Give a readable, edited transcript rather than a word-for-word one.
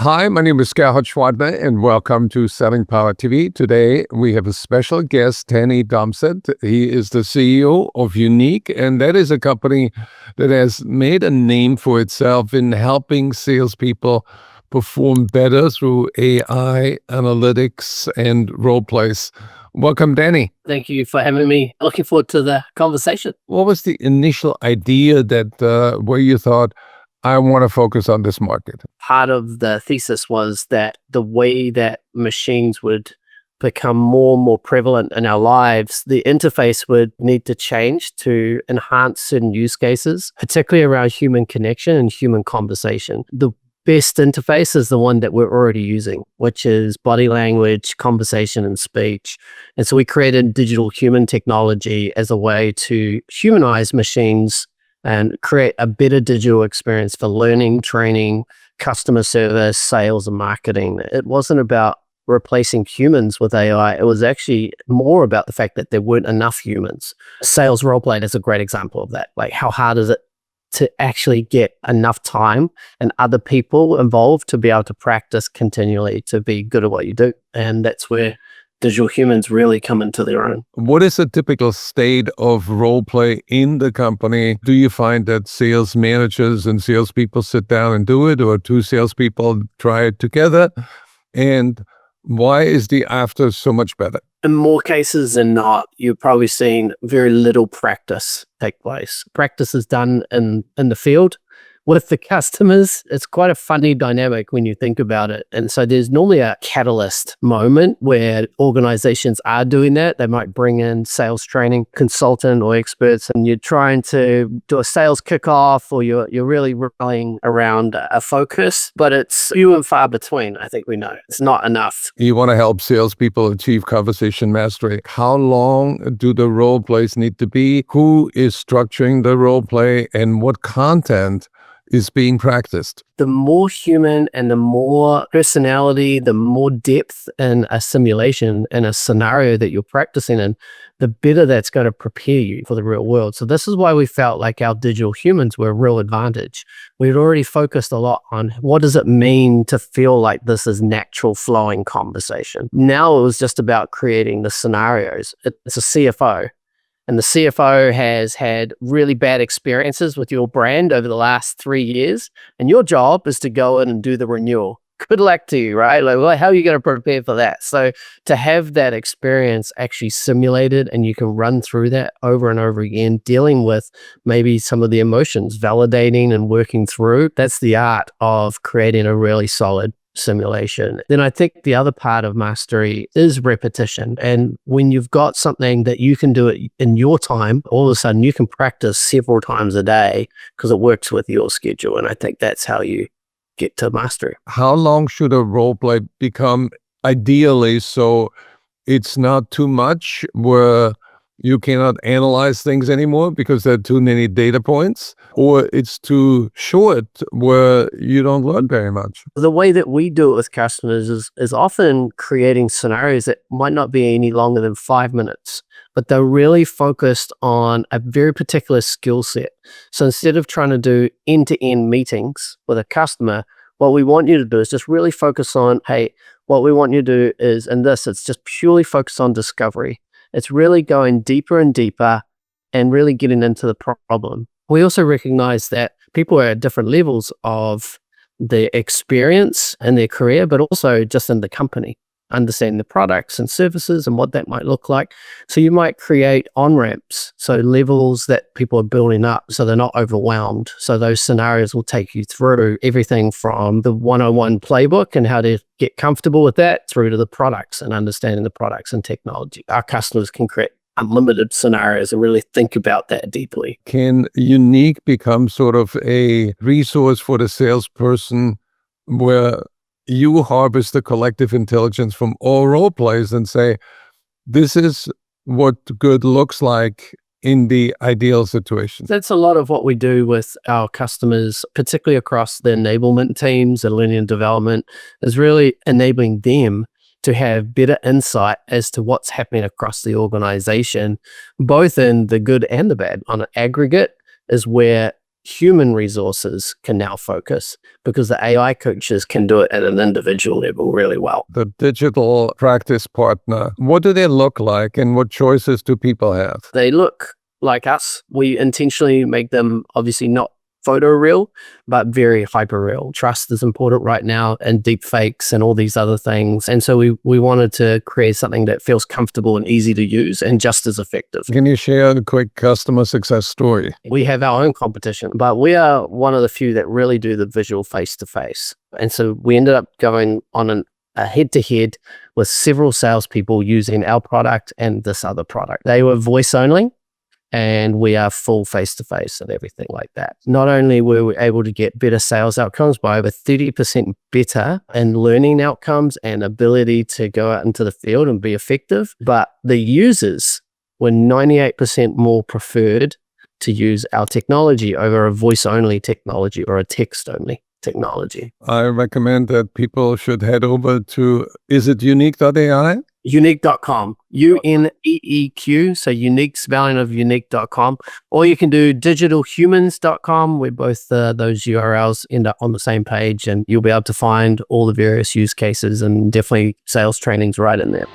Hi, my name is Gerhard Schwadner, and welcome to Selling Power TV. Today, we have a special guest, Tomsett. He is the CEO of Unique, and that is a company that has made a name for itself in helping salespeople perform better through AI, analytics, and role plays. Welcome, Danny. Thank you for having me. Looking forward to the conversation. What was the initial idea that where you thought, I want to focus on this market? Part of the thesis was that the way that machines would become more and more prevalent in our lives, the interface would need to change to enhance certain use cases, particularly around human connection and human conversation. The best interface is the one that we're already using, which is body language, conversation, and speech. And so we created digital human technology as a way to humanize machines and create a better digital experience for learning, training, customer service, sales, and marketing. It wasn't about replacing humans with AI. It was actually more about the fact that there weren't enough humans. Sales roleplay is a great example of that. Like, how hard is it to actually get enough time and other people involved to be able to practice continually to be good at what you do? And that's where digital humans really come into their own. What is a typical state of role play in the company? Do you find that sales managers and salespeople sit down and do it, or two salespeople try it together? And why is the after so much better? In more cases than not, you're probably seeing very little practice take place. Practice is done in the field with the customers. It's quite a funny dynamic when you think about it. And so there's normally a catalyst moment where organizations are doing that. They might bring in sales training consultant or experts, and you're trying to do a sales kickoff, or you're really rallying around a focus, but it's few and far between. I think we know it's not enough. You want to help salespeople achieve conversation mastery. How long do the role plays need to be? Who is structuring the role play, and what content is being practiced? The more human and the more personality, the more depth in a simulation and a scenario that you're practicing in, the better that's going to prepare you for the real world. So this is why we felt like our digital humans were a real advantage. We'd already focused a lot on what does it mean to feel like this is natural flowing conversation. Now it was just about creating the scenarios. It's a CFO. And the CFO has had really bad experiences with your brand over the last 3 years. And your job is to go in and do the renewal. Good luck to you, right? Like, well, how are you going to prepare for that? So to have that experience actually simulated, and you can run through that over and over again, dealing with maybe some of the emotions, validating and working through, that's the art of creating a really solid simulation. Then I think the other part of mastery is repetition. And when you've got something that you can do it in your time, all of a sudden you can practice several times a day because it works with your schedule. And I think that's how you get to mastery. How long should a role play become ideally so it's not too much where you cannot analyze things anymore because there are too many data points, or it's too short where you don't learn very much? The way that we do it with customers is often creating scenarios that might not be any longer than 5 minutes, but they're really focused on a very particular skill set. So instead of trying to do end-to-end meetings with a customer, what we want you to do is just really focus on, hey, what we want you to do is, in this, it's just purely focused on discovery. It's really going deeper and deeper and really getting into the problem. We also recognize that people are at different levels of the experience in their career, but also just in the company, understanding the products and services and what that might look like. So you might create on-ramps, so levels that people are building up so they're not overwhelmed. So those scenarios will take you through everything from the 101 playbook and how to get comfortable with that through to the products and understanding the products and technology. Our customers can create unlimited scenarios and really think about that deeply. Can Unique become sort of a resource for the salesperson where you harvest the collective intelligence from all role plays and say, this is what good looks like in the ideal situation? That's a lot of what we do with our customers, particularly across the enablement teams and learning and development, is really enabling them to have better insight as to what's happening across the organization, both in the good and the bad. On an aggregate is where human resources can now focus, because the AI coaches can do it at an individual level really well. The digital practice partner, what do they look like and what choices do people have? They look like us. We intentionally make them obviously not photoreal, but very hyper-real. Trust is important right now, and deep fakes and all these other things. And so we wanted to create something that feels comfortable and easy to use and just as effective. Can you share a quick customer success story? We have our own competition, but we are one of the few that really do the visual face-to-face. And so we ended up going on a head-to-head with several salespeople using our product and this other product. They were voice only, and we are full face-to-face and everything like that. Not only were we able to get better sales outcomes by over 30% better in learning outcomes and ability to go out into the field and be effective, but the users were 98% more preferred to use our technology over a voice-only technology or a text-only technology. I recommend that people should head over to, is it unique.ai? Unique.com, UNEEQ, so unique spelling of unique.com, or you can do digitalhumans.com, where both those URLs end up on the same page, and you'll be able to find all the various use cases and definitely sales trainings right in there.